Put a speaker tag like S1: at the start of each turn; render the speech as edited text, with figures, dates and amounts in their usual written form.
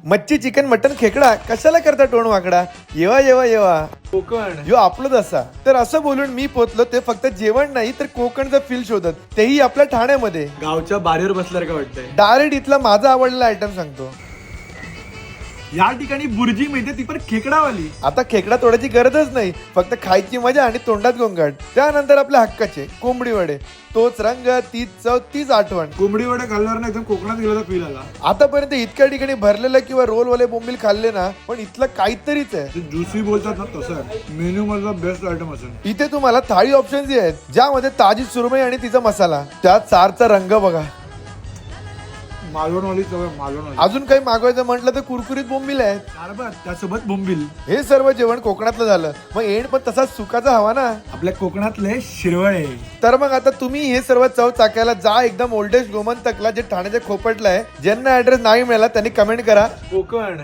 S1: मच्छी chicken mutton खेकडा कशाला करता टोन वाकडा. येवा येवा येवा
S2: कोकण
S1: यो आपलंच असा. तर असं बोलून मी पोचलो ते फक्त जेवण नाही तर कोकणचं फील शोधत, तेही आपल्या ठाण्यामध्ये.
S2: गावच्या बारीवर बसल्यासारखं वाटतंय.
S1: डायरेक्ट इथला माझा आवडलेला आयटम सांगतो.
S2: या ठिकाणी बुर्जी मिळते ती पण खेकडावाली.
S1: आता खेकडा तोडायची गरजच नाही, फक्त खायची मजा आणि तोंडात गोंगाट. त्यानंतर आपल्या हक्काचे कोंबडी वडे. तोच रंग, तीच चव, तीच आठवण.
S2: कोंबडी वडे खाल्ल्यावर ना एकदम कोकणात गेल्याचा फील आला.
S1: आतापर्यंत इतक्या ठिकाणी भरलेलं किंवा रोलवाले बोंबील खाल्ले ना, पण इथलं काहीतरीच आहे.
S2: जे ज्युसी बोलतात ना तसं आहे. मेन्यू मधला बेस्ट आयटम असेल.
S1: इथे तुम्हाला थाळी ऑप्शन्स आहेत, ज्यामध्ये ताजी सुरमई आणि तिचा मसाला. त्यात सारचा रंग बघा.
S2: मालवणवाली सवय मालवणवाली.
S1: अजून काही मागवायचं म्हटलं तर कुरकुरीत बोंबील आहेत.
S2: कारभार त्यासोबत बोंबील.
S1: हे सर्व जेवण कोकणातलं झालं, मग एंड पण तसाच सुखाचा हवा ना.
S2: आपल्या कोकणातले शिरवळे.
S1: तर मग आता तुम्ही हे सर्व चव चाकायला जा एकदम ओल्डेस्ट गोमंतकला, जे ठाण्याच्या खोपटला आहे. ज्यांना ऍड्रेस नाही मिळाला त्यांनी कमेंट करा.
S2: कोकण